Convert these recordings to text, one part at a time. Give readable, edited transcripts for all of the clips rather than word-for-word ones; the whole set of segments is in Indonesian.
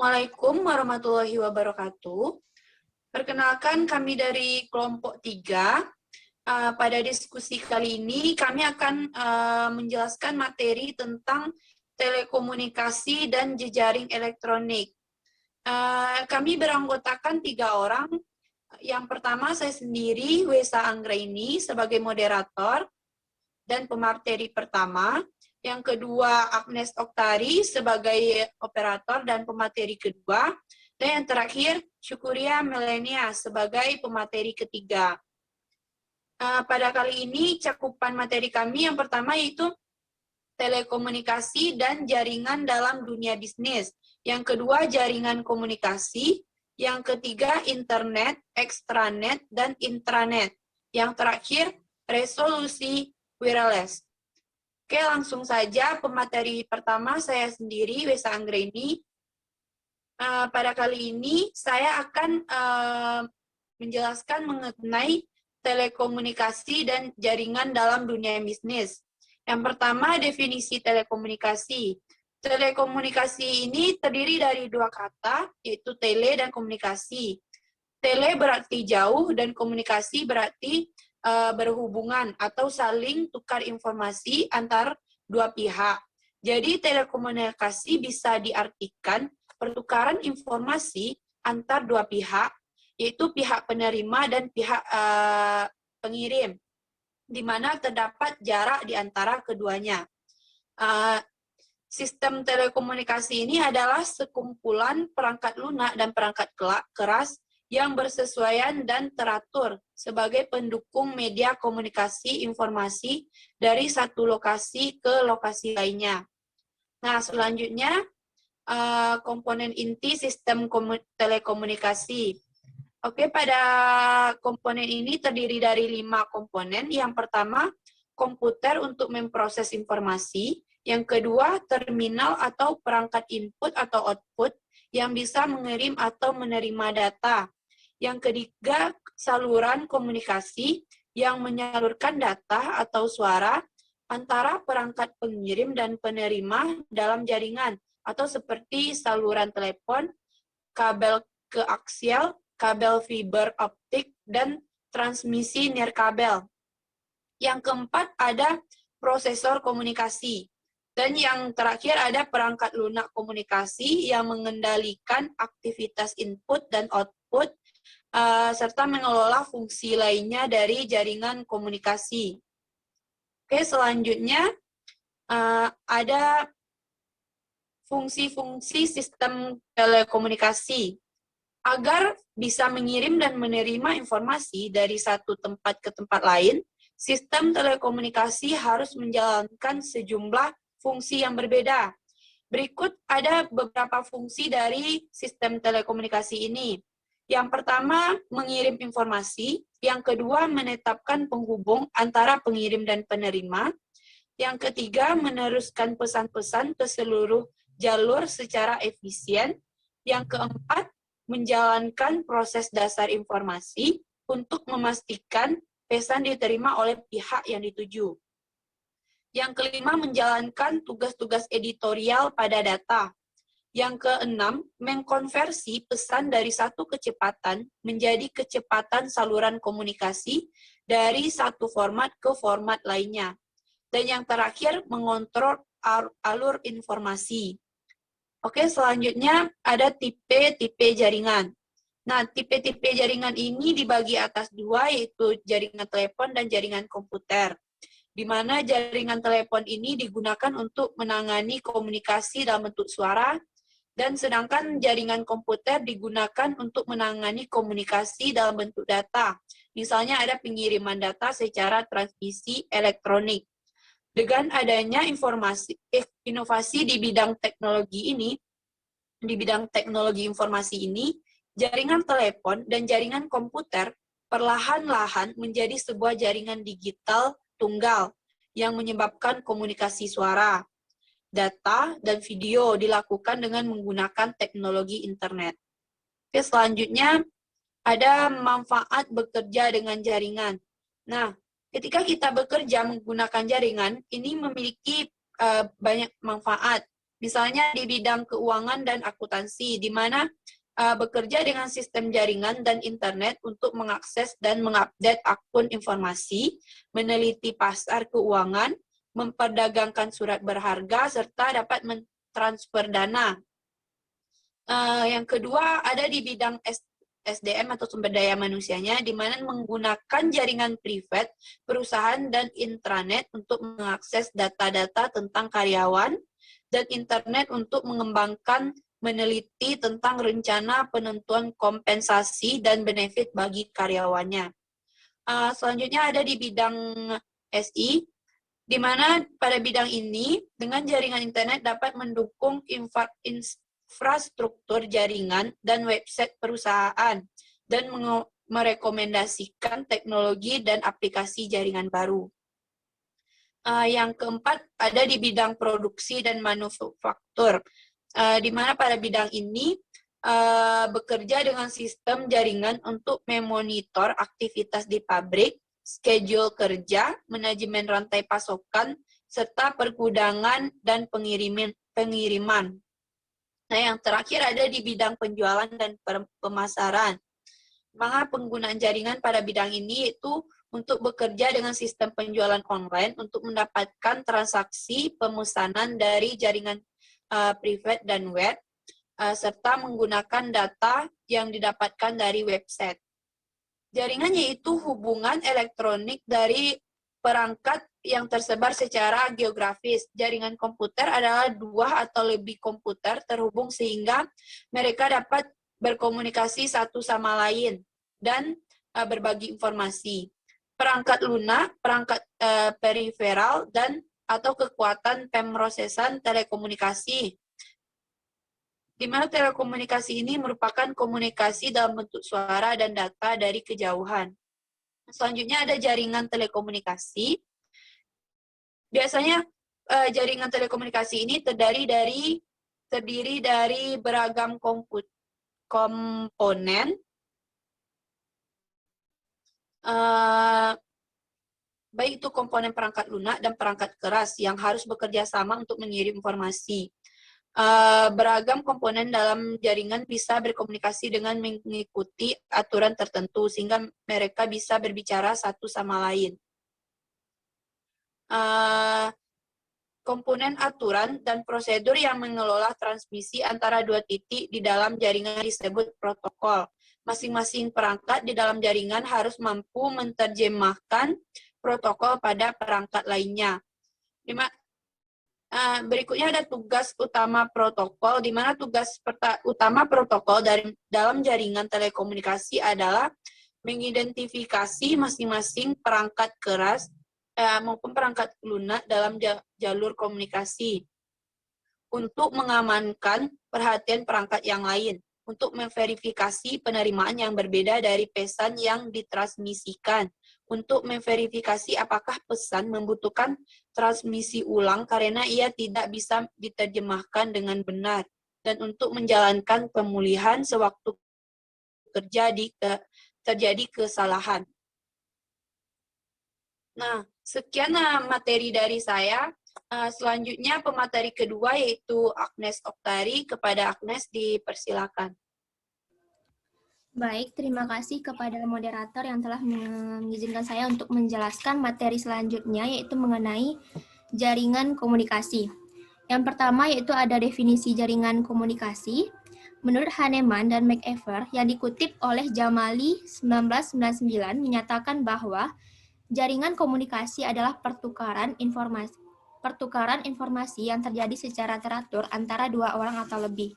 Assalamualaikum warahmatullahi wabarakatuh. Perkenalkan kami dari kelompok 3. Pada diskusi kali ini kami akan menjelaskan materi tentang telekomunikasi dan jejaring elektronik. Kami beranggotakan 3 orang. Yang pertama saya sendiri, Wesa Anggraini, sebagai moderator dan pemateri pertama. Yang kedua, Agnes Oktari sebagai operator dan pemateri kedua. Dan yang terakhir, Syukuria Melenia sebagai pemateri ketiga. Pada kali ini, cakupan materi kami yang pertama yaitu telekomunikasi dan jaringan dalam dunia bisnis. Yang kedua, jaringan komunikasi. Yang ketiga, internet, extranet, dan intranet. Yang terakhir, resolusi wireless. Oke, langsung saja pemateri pertama saya sendiri, Wesa Anggraini. Pada kali ini saya akan menjelaskan mengenai telekomunikasi dan jaringan dalam dunia bisnis. Yang pertama, definisi telekomunikasi. Telekomunikasi ini terdiri dari 2 kata, yaitu tele dan komunikasi. Tele berarti jauh dan komunikasi berarti berhubungan atau saling tukar informasi antar dua pihak. Jadi telekomunikasi bisa diartikan pertukaran informasi antar dua pihak, yaitu pihak penerima dan pihak pengirim, di mana terdapat jarak di antara keduanya. Sistem telekomunikasi ini adalah sekumpulan perangkat lunak dan perangkat keras yang bersesuaian dan teratur sebagai pendukung media komunikasi informasi dari satu lokasi ke lokasi lainnya. Nah, selanjutnya komponen inti sistem telekomunikasi. Oke, pada komponen ini terdiri dari 5 komponen. Yang pertama, komputer untuk memproses informasi. Yang kedua, terminal atau perangkat input atau output yang bisa mengirim atau menerima data. Yang ketiga, saluran komunikasi yang menyalurkan data atau suara antara perangkat pengirim dan penerima dalam jaringan, atau seperti saluran telepon, kabel koaksial, kabel fiber optik, dan transmisi nirkabel. Yang keempat ada prosesor komunikasi. Dan yang terakhir ada perangkat lunak komunikasi yang mengendalikan aktivitas input dan output, serta mengelola fungsi lainnya dari jaringan komunikasi. Oke, selanjutnya ada fungsi-fungsi sistem telekomunikasi. Agar bisa mengirim dan menerima informasi dari satu tempat ke tempat lain, sistem telekomunikasi harus menjalankan sejumlah fungsi yang berbeda. Berikut ada beberapa fungsi dari sistem telekomunikasi ini. Yang pertama, mengirim informasi. Yang kedua, menetapkan penghubung antara pengirim dan penerima. Yang ketiga, meneruskan pesan-pesan ke seluruh jalur secara efisien. Yang keempat, menjalankan proses dasar informasi untuk memastikan pesan diterima oleh pihak yang dituju. Yang kelima, menjalankan tugas-tugas editorial pada data. Yang keenam, mengkonversi pesan dari satu kecepatan menjadi kecepatan saluran komunikasi dari satu format ke format lainnya. Dan yang terakhir, mengontrol alur informasi. Oke, selanjutnya ada tipe-tipe jaringan. Nah, tipe-tipe jaringan ini dibagi atas 2, yaitu jaringan telepon dan jaringan komputer. Di mana jaringan telepon ini digunakan untuk menangani komunikasi dalam bentuk suara, dan sedangkan jaringan komputer digunakan untuk menangani komunikasi dalam bentuk data. Misalnya ada pengiriman data secara transmisi elektronik. Dengan adanya inovasi di bidang teknologi informasi ini, jaringan telepon dan jaringan komputer perlahan-lahan menjadi sebuah jaringan digital tunggal yang menyebabkan komunikasi suara, data, dan video dilakukan dengan menggunakan teknologi internet. Oke, selanjutnya ada manfaat bekerja dengan jaringan. Nah, ketika kita bekerja menggunakan jaringan, ini memiliki banyak manfaat. Misalnya di bidang keuangan dan akuntansi, di mana bekerja dengan sistem jaringan dan internet untuk mengakses dan mengupdate akun informasi, meneliti pasar keuangan, memperdagangkan surat berharga, serta dapat mentransfer dana. Yang kedua ada di bidang SDM atau sumber daya manusianya, di mana menggunakan jaringan privat, perusahaan, dan intranet untuk mengakses data-data tentang karyawan, dan internet untuk mengembangkan meneliti tentang rencana penentuan kompensasi dan benefit bagi karyawannya. Selanjutnya ada di bidang SI, di mana pada bidang ini dengan jaringan internet dapat mendukung infrastruktur jaringan dan website perusahaan dan merekomendasikan teknologi dan aplikasi jaringan baru. Yang keempat ada di bidang produksi dan manufaktur, di mana pada bidang ini bekerja dengan sistem jaringan untuk memonitor aktivitas di pabrik, schedule kerja, manajemen rantai pasokan, serta pergudangan dan pengiriman. Nah, yang terakhir ada di bidang penjualan dan pemasaran. Maka penggunaan jaringan pada bidang ini itu untuk bekerja dengan sistem penjualan online untuk mendapatkan transaksi pemesanan dari jaringan privat dan web, serta menggunakan data yang didapatkan dari website. Jaringan yaitu hubungan elektronik dari perangkat yang tersebar secara geografis. Jaringan komputer adalah dua atau lebih komputer terhubung sehingga mereka dapat berkomunikasi satu sama lain dan berbagi informasi. Perangkat lunak, perangkat periferal, dan atau kekuatan pemrosesan telekomunikasi, di mana telekomunikasi ini merupakan komunikasi dalam bentuk suara dan data dari kejauhan. Selanjutnya ada jaringan telekomunikasi. Biasanya jaringan telekomunikasi ini terdiri dari beragam komponen, baik itu komponen perangkat lunak dan perangkat keras yang harus bekerja sama untuk mengirim informasi. Beragam komponen dalam jaringan bisa berkomunikasi dengan mengikuti aturan tertentu sehingga mereka bisa berbicara satu sama lain. Komponen aturan dan prosedur yang mengelola transmisi antara dua titik di dalam jaringan disebut protokol. Masing-masing perangkat di dalam jaringan harus mampu menerjemahkan protokol pada perangkat lainnya. Berikutnya ada tugas utama protokol, di mana tugas utama protokol dalam jaringan telekomunikasi adalah mengidentifikasi masing-masing perangkat keras maupun perangkat lunak dalam jalur komunikasi untuk mengamankan perhatian perangkat yang lain, untuk memverifikasi penerimaan yang berbeda dari pesan yang ditransmisikan, untuk memverifikasi apakah pesan membutuhkan transmisi ulang karena ia tidak bisa diterjemahkan dengan benar, dan untuk menjalankan pemulihan sewaktu terjadi kesalahan. Nah, sekian materi dari saya. Selanjutnya pemateri kedua yaitu Agnes Oktari. Kepada Agnes dipersilakan. Baik, terima kasih kepada moderator yang telah mengizinkan saya untuk menjelaskan materi selanjutnya, yaitu mengenai jaringan komunikasi. Yang pertama yaitu ada definisi jaringan komunikasi. Menurut Hahnemann dan McEver yang dikutip oleh Jamali 1999 menyatakan bahwa jaringan komunikasi adalah pertukaran informasi yang terjadi secara teratur antara dua orang atau lebih.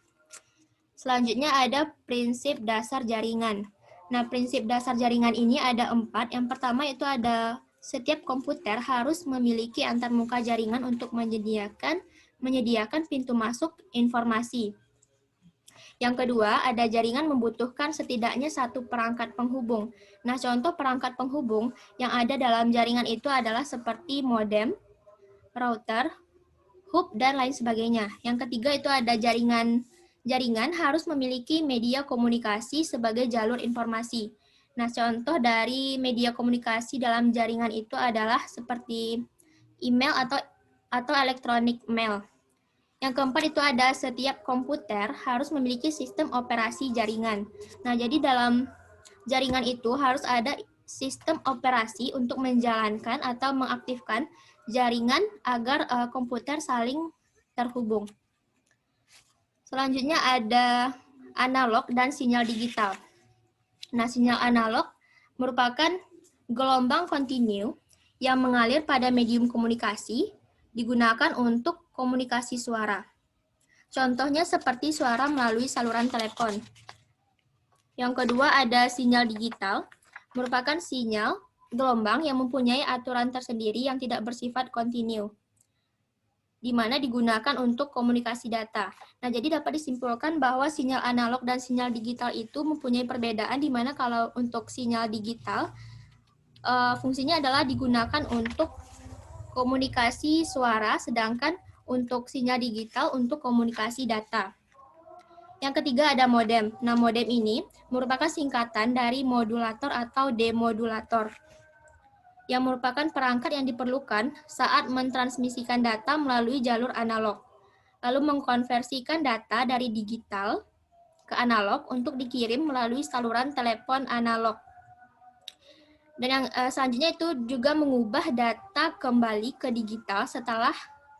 Selanjutnya ada prinsip dasar jaringan. Nah, prinsip dasar jaringan ini ada 4. Yang pertama itu ada setiap komputer harus memiliki antarmuka jaringan untuk menyediakan pintu masuk informasi. Yang kedua, ada jaringan membutuhkan setidaknya satu perangkat penghubung. Nah, contoh perangkat penghubung yang ada dalam jaringan itu adalah seperti modem, router, hub, dan lain sebagainya. Yang ketiga itu ada jaringan harus memiliki media komunikasi sebagai jalur informasi. Nah, contoh dari media komunikasi dalam jaringan itu adalah seperti email atau electronic mail. Yang keempat itu ada setiap komputer harus memiliki sistem operasi jaringan. Nah, jadi dalam jaringan itu harus ada sistem operasi untuk menjalankan atau mengaktifkan jaringan agar komputer saling terhubung. Selanjutnya ada analog dan sinyal digital. Nah, sinyal analog merupakan gelombang kontinu yang mengalir pada medium komunikasi digunakan untuk komunikasi suara. Contohnya seperti suara melalui saluran telepon. Yang kedua ada sinyal digital, merupakan sinyal gelombang yang mempunyai aturan tersendiri yang tidak bersifat kontinu, di mana digunakan untuk komunikasi data. Nah, jadi dapat disimpulkan bahwa sinyal analog dan sinyal digital itu mempunyai perbedaan, di mana kalau untuk sinyal digital, fungsinya adalah digunakan untuk komunikasi suara, sedangkan untuk sinyal digital untuk komunikasi data. Yang ketiga ada modem. Nah, modem ini merupakan singkatan dari modulator atau demodulator, yang merupakan perangkat yang diperlukan saat mentransmisikan data melalui jalur analog, lalu mengkonversikan data dari digital ke analog untuk dikirim melalui saluran telepon analog. Dan yang selanjutnya itu juga mengubah data kembali ke digital setelah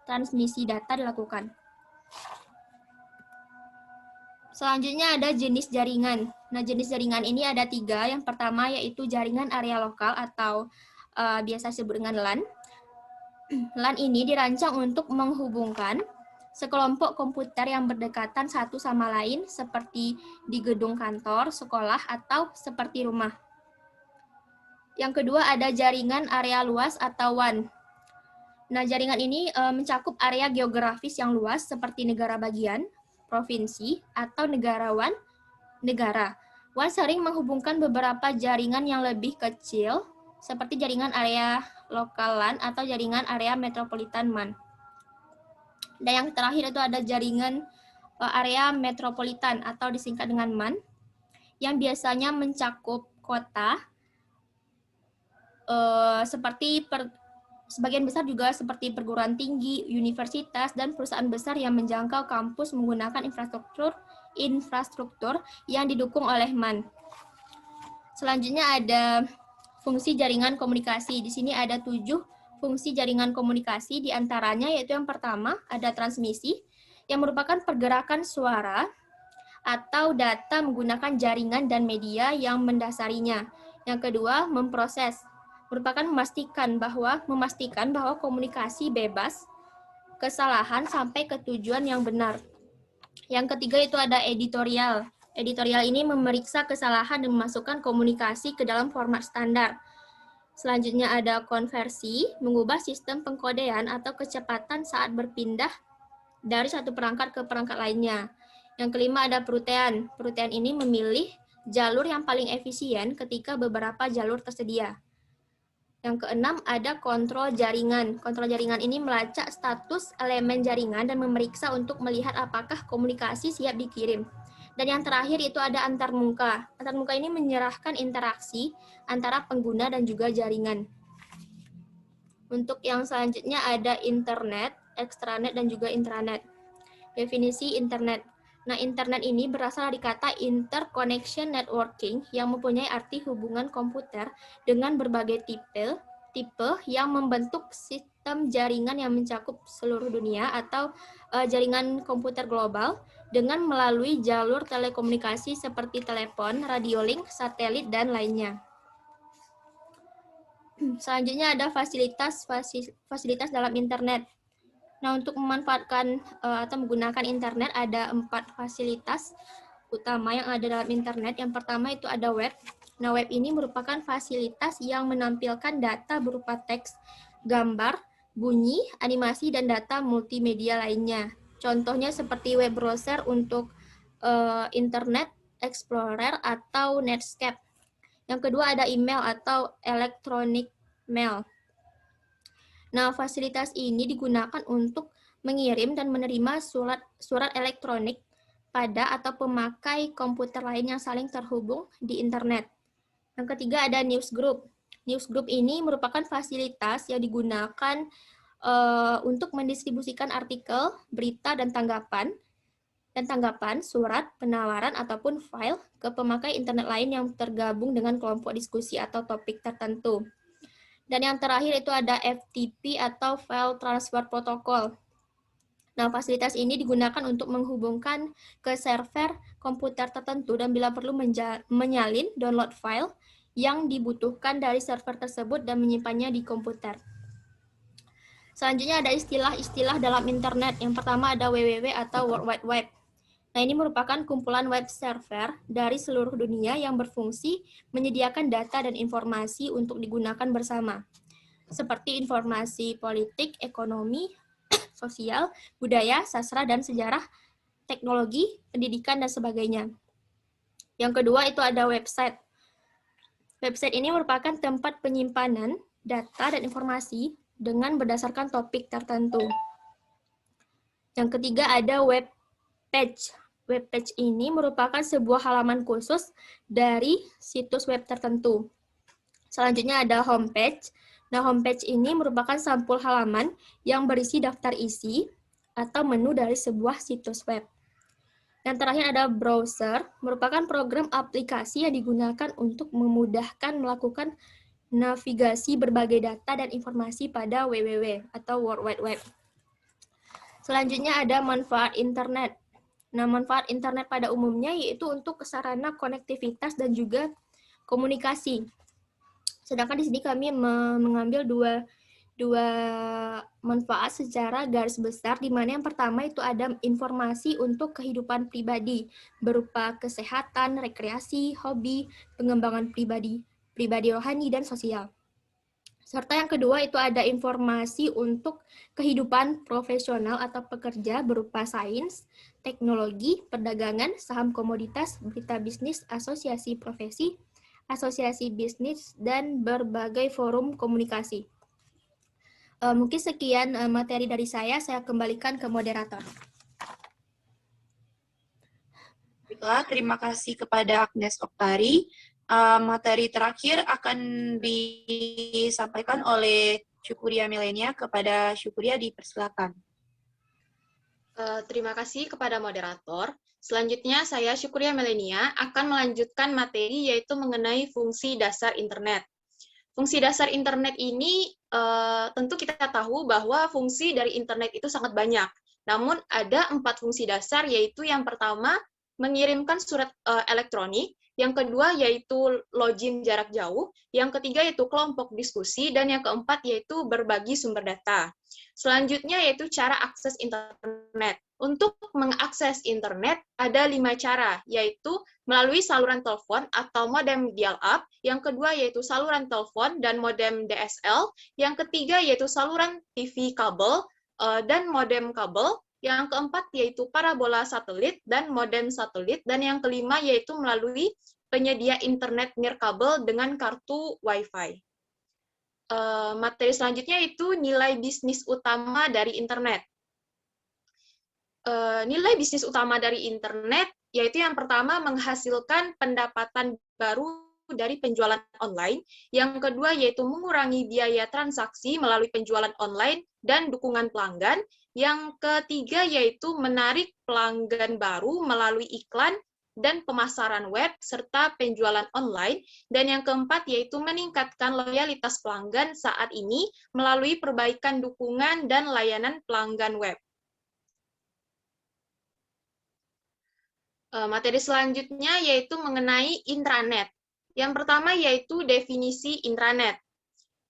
transmisi data dilakukan. Selanjutnya ada jenis jaringan. Nah, jenis jaringan ini ada 3. Yang pertama yaitu jaringan area lokal atau biasa disebut dengan LAN. LAN ini dirancang untuk menghubungkan sekelompok komputer yang berdekatan satu sama lain seperti di gedung kantor, sekolah, atau seperti rumah. Yang kedua ada jaringan area luas atau WAN. Nah, jaringan ini mencakup area geografis yang luas seperti negara bagian, provinsi, atau negarawan negara. WAN sering menghubungkan beberapa jaringan yang lebih kecil seperti jaringan area lokal LAN atau jaringan area metropolitan MAN. Dan yang terakhir itu ada jaringan area metropolitan atau disingkat dengan MAN yang biasanya mencakup kota sebagian besar juga seperti perguruan tinggi, universitas, dan perusahaan besar yang menjangkau kampus menggunakan infrastruktur yang didukung oleh MAN. Selanjutnya ada fungsi jaringan komunikasi. Di sini ada 7 fungsi jaringan komunikasi, di antaranya yaitu yang pertama ada transmisi, yang merupakan pergerakan suara atau data menggunakan jaringan dan media yang mendasarinya. Yang kedua, memproses, merupakan memastikan bahwa komunikasi bebas kesalahan sampai ke tujuan yang benar. Yang ketiga itu ada editorial. Editorial ini memeriksa kesalahan dan memasukkan komunikasi ke dalam format standar. Selanjutnya ada konversi, mengubah sistem pengkodean atau kecepatan saat berpindah dari satu perangkat ke perangkat lainnya. Yang kelima ada perutean. Perutean ini memilih jalur yang paling efisien ketika beberapa jalur tersedia. Yang keenam ada kontrol jaringan. Kontrol jaringan ini melacak status elemen jaringan dan memeriksa untuk melihat apakah komunikasi siap dikirim. Dan yang terakhir itu ada antarmuka. Antarmuka ini menyerahkan interaksi antara pengguna dan juga jaringan. Untuk yang selanjutnya ada internet, extranet, dan juga intranet. Definisi internet. Nah, internet ini berasal dari kata interconnection networking yang mempunyai arti hubungan komputer dengan berbagai tipe yang membentuk sistem jaringan yang mencakup seluruh dunia atau jaringan komputer global dengan melalui jalur telekomunikasi seperti telepon, radiolink, satelit, dan lainnya. Selanjutnya ada fasilitas dalam internet. Nah, untuk memanfaatkan atau menggunakan internet ada 4 fasilitas utama yang ada dalam internet. Yang pertama itu ada web. Nah, web ini merupakan fasilitas yang menampilkan data berupa teks, gambar, bunyi, animasi, dan data multimedia lainnya. Contohnya seperti web browser untuk Internet Explorer atau Netscape. Yang kedua ada email atau electronic mail. Nah, fasilitas ini digunakan untuk mengirim dan menerima surat elektronik pada atau pemakai komputer lain yang saling terhubung di internet. Yang ketiga ada newsgroup. Newsgroup ini merupakan fasilitas yang digunakan untuk mendistribusikan artikel, berita, dan tanggapan, surat, penawaran, ataupun file ke pemakai internet lain yang tergabung dengan kelompok diskusi atau topik tertentu. Dan yang terakhir itu ada FTP atau File Transfer Protocol. Nah, fasilitas ini digunakan untuk menghubungkan ke server komputer tertentu dan bila perlu menyalin download file yang dibutuhkan dari server tersebut dan menyimpannya di komputer. Selanjutnya ada istilah-istilah dalam internet. Yang pertama ada WWW atau World Wide Web. Nah, ini merupakan kumpulan web server dari seluruh dunia yang berfungsi menyediakan data dan informasi untuk digunakan bersama, seperti informasi politik, ekonomi, sosial, budaya, sastra, dan sejarah, teknologi, pendidikan, dan sebagainya. Yang kedua itu ada website. Website ini merupakan tempat penyimpanan data dan informasi dengan berdasarkan topik tertentu. Yang ketiga ada web page. Web page ini merupakan sebuah halaman khusus dari situs web tertentu. Selanjutnya ada homepage. Nah, homepage ini merupakan sampul halaman yang berisi daftar isi atau menu dari sebuah situs web. Yang terakhir ada browser, merupakan program aplikasi yang digunakan untuk memudahkan melakukan navigasi berbagai data dan informasi pada WWW atau World Wide Web. Selanjutnya ada manfaat internet. Nah, manfaat internet pada umumnya yaitu untuk sarana konektivitas dan juga komunikasi. Sedangkan di sini kami mengambil dua manfaat secara garis besar, di mana yang pertama itu ada informasi untuk kehidupan pribadi berupa kesehatan, rekreasi, hobi, pengembangan pribadi rohani dan sosial. Serta yang kedua itu ada informasi untuk kehidupan profesional atau pekerja berupa sains, teknologi, perdagangan, saham komoditas, berita bisnis, asosiasi profesi, asosiasi bisnis, dan berbagai forum komunikasi. Mungkin sekian materi dari saya kembalikan ke moderator. Baiklah, terima kasih kepada Agnes Oktari. Materi terakhir akan disampaikan oleh Syukuria Milenia. Kepada Syukuria dipersilakan. Terima kasih kepada moderator. Selanjutnya saya Syukuria Milenia akan melanjutkan materi yaitu mengenai fungsi dasar internet. Fungsi dasar internet ini tentu kita tahu bahwa fungsi dari internet itu sangat banyak. Namun ada 4 fungsi dasar, yaitu yang pertama mengirimkan surat elektronik, yang kedua yaitu login jarak jauh, yang ketiga yaitu kelompok diskusi, dan yang keempat yaitu berbagi sumber data. Selanjutnya yaitu cara akses internet. Untuk mengakses internet ada 5 cara, yaitu melalui saluran telepon atau modem dial-up, yang kedua yaitu saluran telepon dan modem DSL, yang ketiga yaitu saluran TV kabel dan modem kabel, yang keempat yaitu parabola satelit dan modem satelit, dan yang kelima yaitu melalui penyedia internet nirkabel dengan kartu Wi-Fi. Materi selanjutnya itu nilai bisnis utama dari internet. Nilai bisnis utama dari internet yaitu yang pertama menghasilkan pendapatan baru dari penjualan online, yang kedua yaitu mengurangi biaya transaksi melalui penjualan online dan dukungan pelanggan, yang ketiga yaitu menarik pelanggan baru melalui iklan dan pemasaran web serta penjualan online, dan yang keempat yaitu meningkatkan loyalitas pelanggan saat ini melalui perbaikan dukungan dan layanan pelanggan web. Materi selanjutnya yaitu mengenai intranet. Yang pertama yaitu definisi intranet.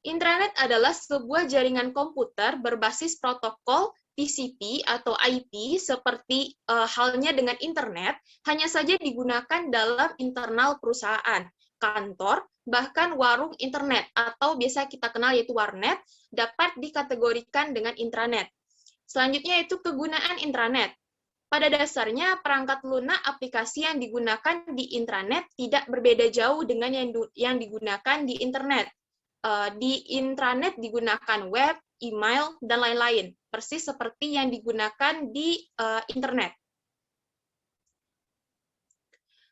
Intranet adalah sebuah jaringan komputer berbasis protokol TCP atau IP seperti halnya dengan internet, hanya saja digunakan dalam internal perusahaan, kantor, bahkan warung internet atau biasa kita kenal yaitu warnet, dapat dikategorikan dengan intranet. Selanjutnya yaitu kegunaan intranet. Pada dasarnya, perangkat lunak aplikasi yang digunakan di intranet tidak berbeda jauh dengan yang digunakan di internet. Di intranet digunakan web, email, dan lain-lain, persis seperti yang digunakan di internet.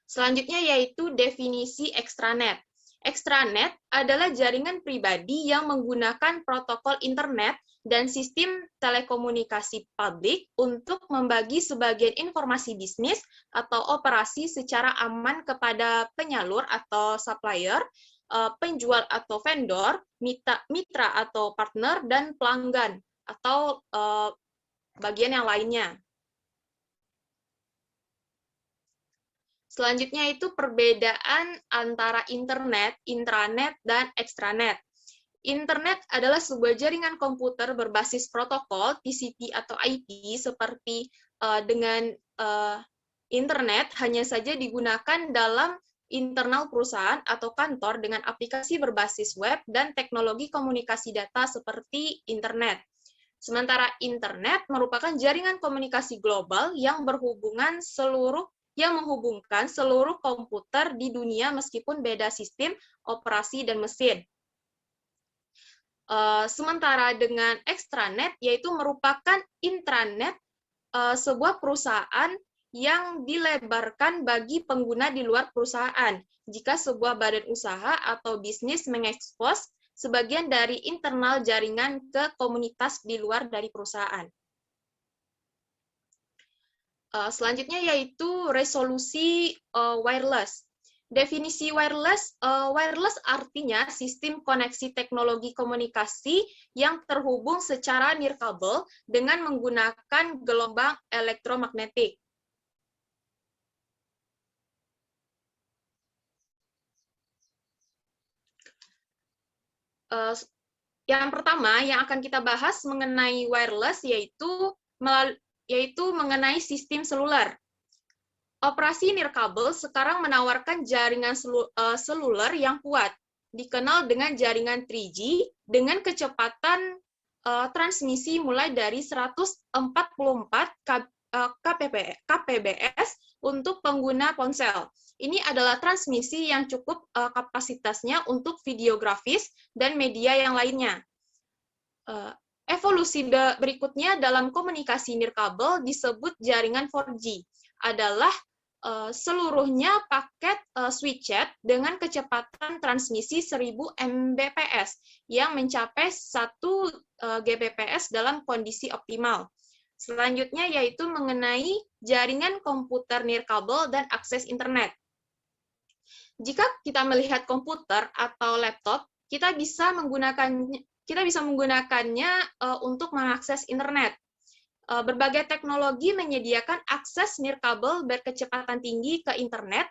Selanjutnya yaitu definisi ekstranet. Extranet adalah jaringan pribadi yang menggunakan protokol internet dan sistem telekomunikasi publik untuk membagi sebagian informasi bisnis atau operasi secara aman kepada penyalur atau supplier, penjual atau vendor, mitra atau partner, dan pelanggan atau bagian yang lainnya. Selanjutnya itu perbedaan antara internet, intranet, dan extranet. Internet adalah sebuah jaringan komputer berbasis protokol TCP atau IP seperti dengan internet hanya saja digunakan dalam internal perusahaan atau kantor dengan aplikasi berbasis web dan teknologi komunikasi data seperti internet. Sementara internet merupakan jaringan komunikasi global yang menghubungkan seluruh komputer di dunia meskipun beda sistem, operasi, dan mesin. Sementara dengan extranet, yaitu merupakan intranet, sebuah perusahaan yang dilebarkan bagi pengguna di luar perusahaan. Jika sebuah badan usaha atau bisnis mengekspos sebagian dari internal jaringan ke komunitas di luar dari perusahaan. Selanjutnya yaitu resolusi wireless. Definisi wireless, wireless artinya sistem koneksi teknologi komunikasi yang terhubung secara nirkabel dengan menggunakan gelombang elektromagnetik. Yang pertama yang akan kita bahas mengenai wireless yaitu mengenai sistem seluler. Operasi nirkabel sekarang menawarkan jaringan seluler yang kuat, dikenal dengan jaringan 3G dengan kecepatan transmisi mulai dari 144 kbps untuk pengguna ponsel. Ini adalah transmisi yang cukup kapasitasnya untuk videografis dan media yang lainnya. Evolusi berikutnya dalam komunikasi nirkabel disebut jaringan 4G, adalah seluruhnya paket switched dengan kecepatan transmisi 1000 Mbps yang mencapai 1 Gbps dalam kondisi optimal. Selanjutnya yaitu mengenai jaringan komputer nirkabel dan akses internet. Jika kita melihat komputer atau laptop, kita bisa menggunakannya untuk mengakses internet. Berbagai teknologi menyediakan akses nirkabel berkecepatan tinggi ke internet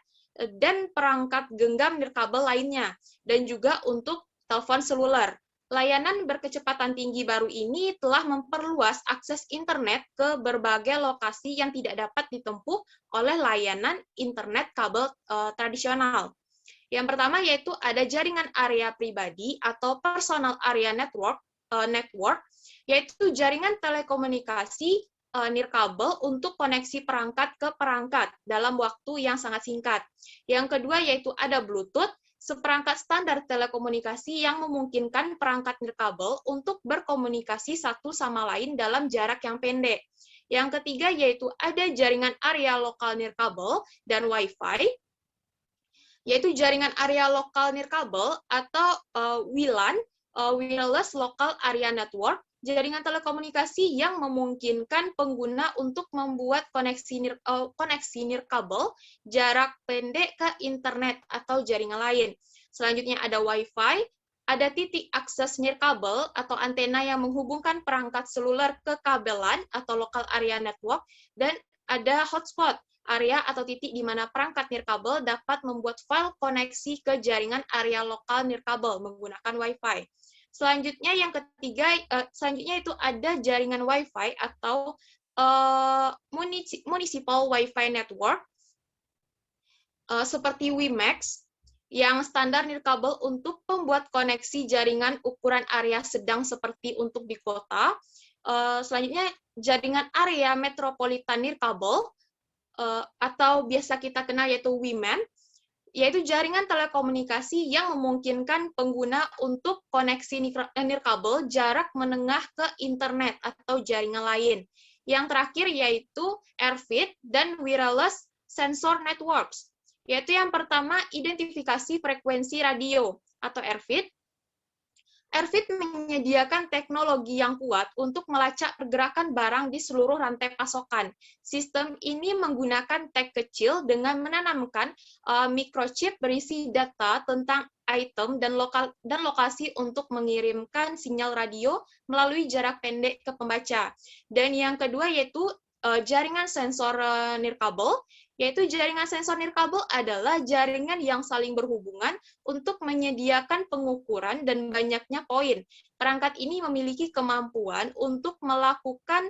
dan perangkat genggam nirkabel lainnya, dan juga untuk telepon seluler. Layanan berkecepatan tinggi baru ini telah memperluas akses internet ke berbagai lokasi yang tidak dapat ditempuh oleh layanan internet kabel tradisional. Yang pertama yaitu ada jaringan area pribadi atau personal area network, yaitu jaringan telekomunikasi nirkabel untuk koneksi perangkat ke perangkat dalam waktu yang sangat singkat. Yang kedua yaitu ada Bluetooth, seperangkat standar telekomunikasi yang memungkinkan perangkat nirkabel untuk berkomunikasi satu sama lain dalam jarak yang pendek. Yang ketiga yaitu ada jaringan area lokal nirkabel dan Wi-Fi, yaitu jaringan area lokal nirkabel atau WLAN, Wireless Local Area Network, jaringan telekomunikasi yang memungkinkan pengguna untuk membuat koneksi nirkabel jarak pendek ke internet atau jaringan lain. Selanjutnya ada Wi-Fi, ada titik akses nirkabel atau antena yang menghubungkan perangkat seluler ke kabelan atau local area network, dan ada hotspot, area atau titik di mana perangkat nirkabel dapat membuat file koneksi ke jaringan area lokal nirkabel menggunakan Wi-Fi. Selanjutnya yang ketiga, selanjutnya itu ada jaringan Wi-Fi atau municipal Wi-Fi network seperti WiMAX yang standar nirkabel untuk membuat koneksi jaringan ukuran area sedang seperti untuk di kota. Selanjutnya jaringan area metropolitan nirkabel atau biasa kita kenal yaitu WiMAN, yaitu jaringan telekomunikasi yang memungkinkan pengguna untuk koneksi nirkabel jarak menengah ke internet atau jaringan lain. Yang terakhir yaitu AirFit dan Wireless Sensor Networks, yaitu yang pertama identifikasi frekuensi radio atau AirFit. AirFit menyediakan teknologi yang kuat untuk melacak pergerakan barang di seluruh rantai pasokan. Sistem ini menggunakan tag kecil dengan menanamkan microchip berisi data tentang item dan lokasi untuk mengirimkan sinyal radio melalui jarak pendek ke pembaca. Dan yang kedua yaitu jaringan sensor nirkabel, yaitu jaringan sensor nirkabel adalah jaringan yang saling berhubungan untuk menyediakan pengukuran dan banyaknya poin. Perangkat ini memiliki kemampuan untuk melakukan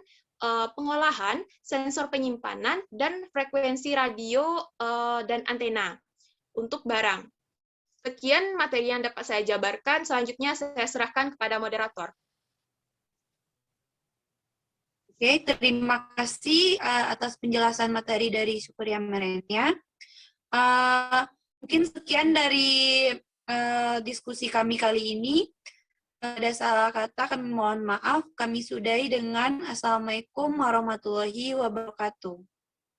pengolahan sensor penyimpanan dan frekuensi radio dan antena untuk barang. Sekian materi yang dapat saya jabarkan, selanjutnya saya serahkan kepada moderator. Oke, terima kasih atas penjelasan materi dari Syukuria Melenia. Mungkin sekian dari diskusi kami kali ini. Ada salah kata, kami mohon maaf. Kami sudahi dengan Assalamualaikum warahmatullahi wabarakatuh.